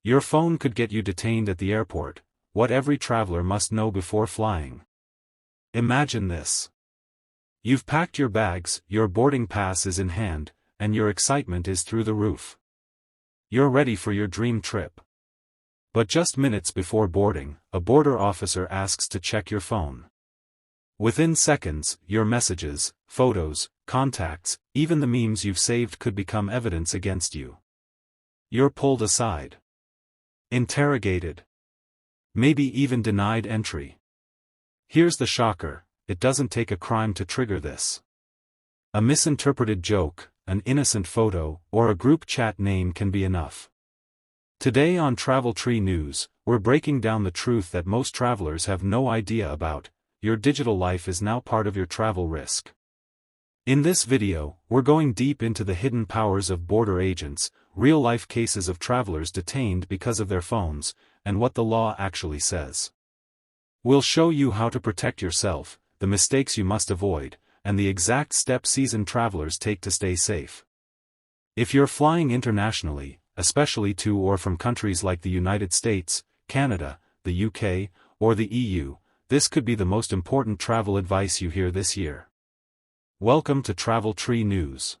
Your phone could get you detained at the airport, what every traveler must know before flying. Imagine this. You've packed your bags, your boarding pass is in hand, and your excitement is through the roof. You're ready for your dream trip. But just minutes before boarding, a border officer asks to check your phone. Within seconds, your messages, photos, contacts, even the memes you've saved could become evidence against you. You're pulled aside. Interrogated. Maybe even denied entry. Here's the shocker, it doesn't take a crime to trigger this. A misinterpreted joke, an innocent photo, or a group chat name can be enough. Today on Travel Tree News, we're breaking down the truth that most travelers have no idea about: your digital life is now part of your travel risk. In this video, we're going deep into the hidden powers of border agents, real-life cases of travelers detained because of their phones, and what the law actually says. We'll show you how to protect yourself, the mistakes you must avoid, and the exact steps seasoned travelers take to stay safe. If you're flying internationally, especially to or from countries like the United States, Canada, the UK, or the EU, this could be the most important travel advice you hear this year. Welcome to Travel Tree News.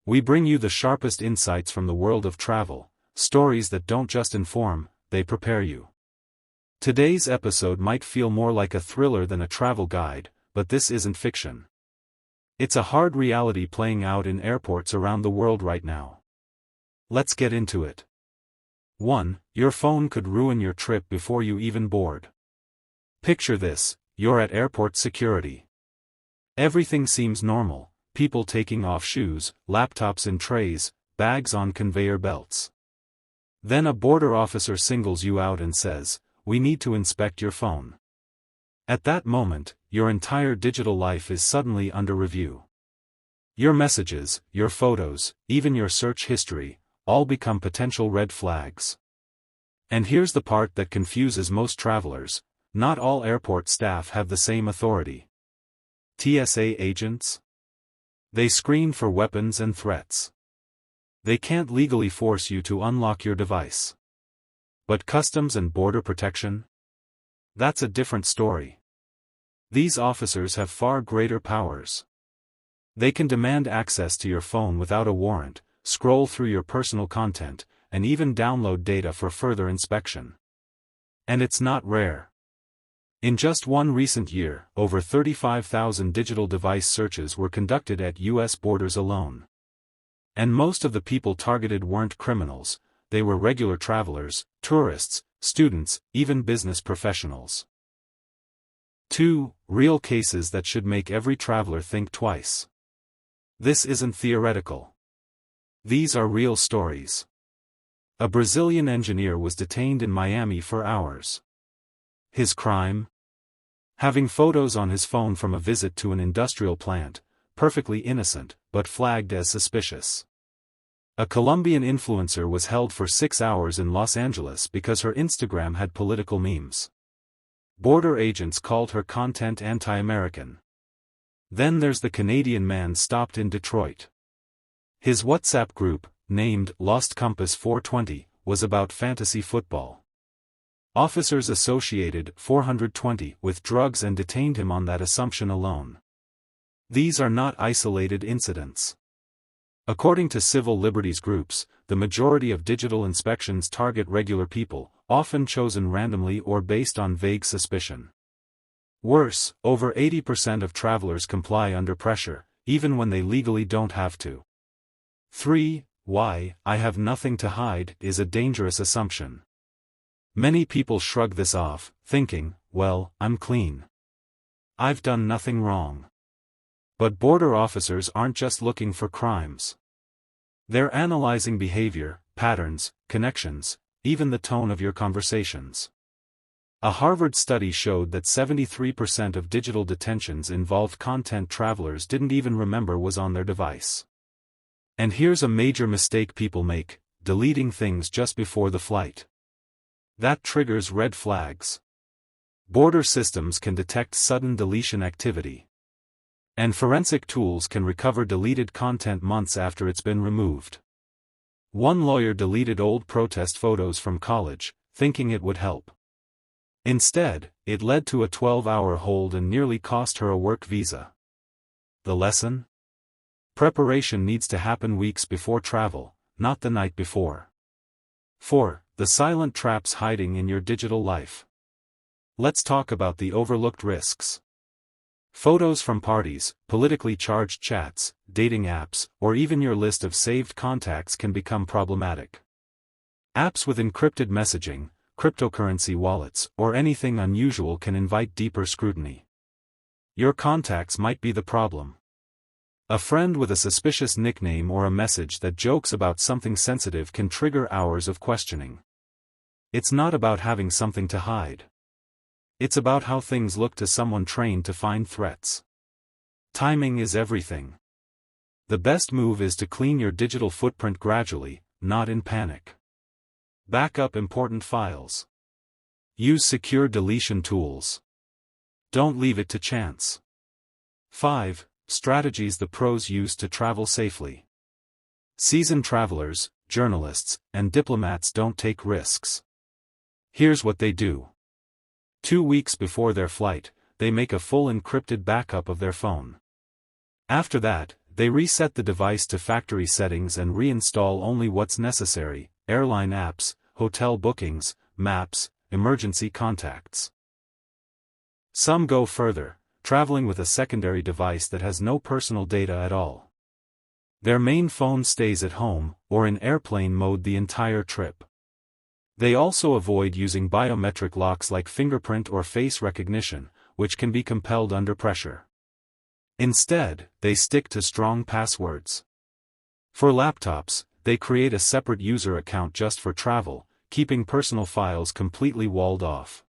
We bring you the sharpest insights from the world of travel, stories that don't just inform, they prepare you. Today's episode might feel more like a thriller than a travel guide, but this isn't fiction. It's a hard reality playing out in airports around the world right now. Let's get into it. 1. Your phone could ruin your trip before you even board. Picture this: you're at airport security. Everything seems normal, people taking off shoes, laptops in trays, bags on conveyor belts. Then a border officer singles you out and says, "We need to inspect your phone." At that moment, your entire digital life is suddenly under review. Your messages, your photos, even your search history, all become potential red flags. And here's the part that confuses most travelers: not all airport staff have the same authority. TSA agents? They screen for weapons and threats. They can't legally force you to unlock your device. But Customs and Border Protection? That's a different story. These officers have far greater powers. They can demand access to your phone without a warrant, scroll through your personal content, and even download data for further inspection. And it's not rare. In just one recent year, over 35,000 digital device searches were conducted at U.S. borders alone. And most of the people targeted weren't criminals, they were regular travelers, tourists, students, even business professionals. 2. Real cases that should make every traveler think twice. This isn't theoretical. These are real stories. A Brazilian engineer was detained in Miami for hours. His crime? Having photos on his phone from a visit to an industrial plant, perfectly innocent, but flagged as suspicious. A Colombian influencer was held for 6 hours in Los Angeles because her Instagram had political memes. Border agents called her content anti-American. Then there's the Canadian man stopped in Detroit. His WhatsApp group, named Lost Compass 420, was about fantasy football. Officers associated 420 with drugs and detained him on that assumption alone. These are not isolated incidents. According to civil liberties groups, the majority of digital inspections target regular people, often chosen randomly or based on vague suspicion. Worse, over 80% of travelers comply under pressure, even when they legally don't have to. 3. Why, I have nothing to hide, is a dangerous assumption. Many people shrug this off, thinking, well, I'm clean. I've done nothing wrong. But border officers aren't just looking for crimes. They're analyzing behavior, patterns, connections, even the tone of your conversations. A Harvard study showed that 73% of digital detentions involved content travelers didn't even remember was on their device. And here's a major mistake people make: deleting things just before the flight. That triggers red flags. Border systems can detect sudden deletion activity. And forensic tools can recover deleted content months after it's been removed. One lawyer deleted old protest photos from college, thinking it would help. Instead, it led to a 12-hour hold and nearly cost her a work visa. The lesson? Preparation needs to happen weeks before travel, not the night before. 4. The silent traps hiding in your digital life. Let's talk about the overlooked risks. Photos from parties, politically charged chats, dating apps, or even your list of saved contacts can become problematic. Apps with encrypted messaging, cryptocurrency wallets, or anything unusual can invite deeper scrutiny. Your contacts might be the problem. A friend with a suspicious nickname or a message that jokes about something sensitive can trigger hours of questioning. It's not about having something to hide. It's about how things look to someone trained to find threats. Timing is everything. The best move is to clean your digital footprint gradually, not in panic. Back up important files. Use secure deletion tools. Don't leave it to chance. 5. Strategies the pros use to travel safely. Seasoned travelers, journalists, and diplomats don't take risks. Here's what they do. 2 weeks before their flight, they make a full encrypted backup of their phone. After that, they reset the device to factory settings and reinstall only what's necessary: airline apps, hotel bookings, maps, emergency contacts. Some go further, traveling with a secondary device that has no personal data at all. Their main phone stays at home, or in airplane mode the entire trip. They also avoid using biometric locks like fingerprint or face recognition, which can be compelled under pressure. Instead, they stick to strong passwords. For laptops, they create a separate user account just for travel, keeping personal files completely walled off.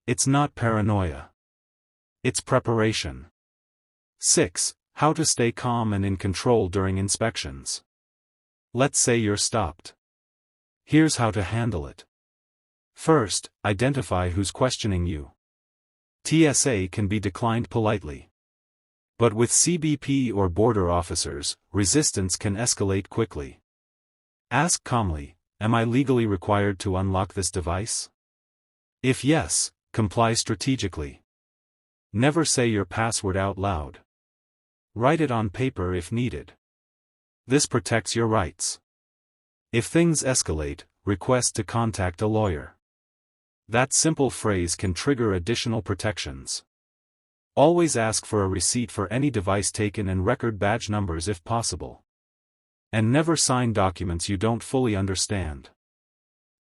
It's not paranoia. It's preparation. 6. How to stay calm and in control during inspections. Let's say you're stopped. Here's how to handle it. First, identify who's questioning you. TSA can be declined politely. But with CBP or border officers, resistance can escalate quickly. Ask calmly, "Am I legally required to unlock this device?" If yes, comply strategically. Never say your password out loud. Write it on paper if needed. This protects your rights. If things escalate, request to contact a lawyer. That simple phrase can trigger additional protections. Always ask for a receipt for any device taken and record badge numbers if possible. And never sign documents you don't fully understand.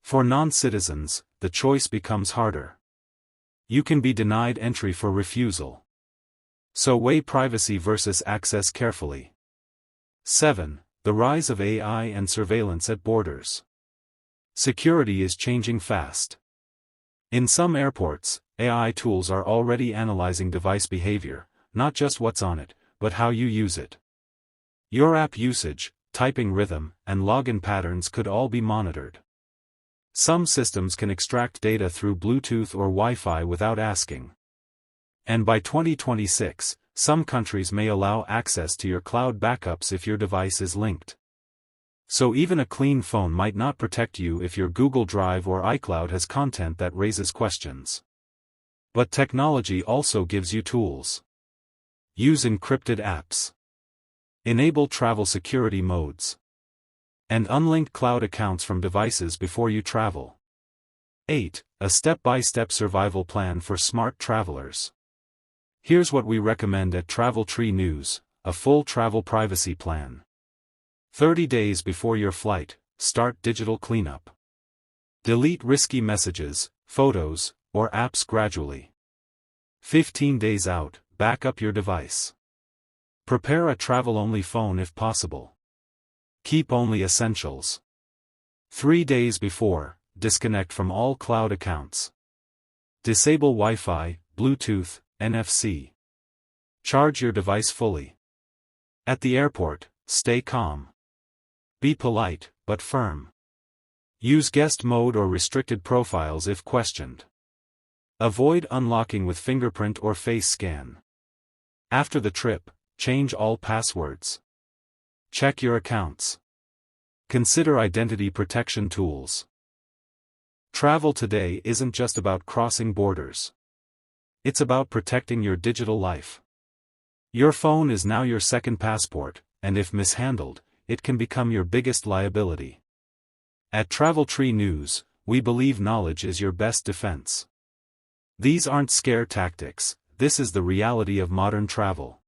For non-citizens, the choice becomes harder. You can be denied entry for refusal. So weigh privacy versus access carefully. 7. The rise of AI and surveillance at borders. Security is changing fast. In some airports, AI tools are already analyzing device behavior, not just what's on it, but how you use it. Your app usage, typing rhythm, and login patterns could all be monitored. Some systems can extract data through Bluetooth or Wi-Fi without asking. And by 2026, some countries may allow access to your cloud backups if your device is linked. So even a clean phone might not protect you if your Google Drive or iCloud has content that raises questions. But technology also gives you tools. Use encrypted apps. Enable travel security modes. And unlink cloud accounts from devices before you travel. 8. A step-by-step survival plan for smart travelers. Here's what we recommend at Travel Tree News: a full travel privacy plan. 30 days before your flight, start digital cleanup. Delete risky messages, photos, or apps gradually. 15 days out, back up your device. Prepare a travel-only phone if possible. Keep only essentials. 3 days before, disconnect from all cloud accounts. Disable Wi-Fi, Bluetooth, NFC. Charge your device fully. At the airport, stay calm. Be polite, but firm. Use guest mode or restricted profiles if questioned. Avoid unlocking with fingerprint or face scan. After the trip, change all passwords. Check your accounts. Consider identity protection tools. Travel today isn't just about crossing borders. It's about protecting your digital life. Your phone is now your second passport, and if mishandled, it can become your biggest liability. At Travel Tree News, we believe knowledge is your best defense. These aren't scare tactics, this is the reality of modern travel.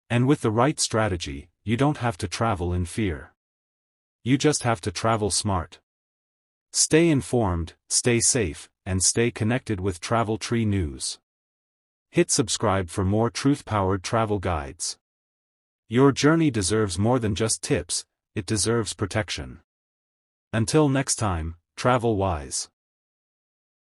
And with the right strategy, you don't have to travel in fear. You just have to travel smart. Stay informed, stay safe, and stay connected with Travel Tree News. Hit subscribe for more truth-powered travel guides. Your journey deserves more than just tips, it deserves protection. Until next time, travel wise.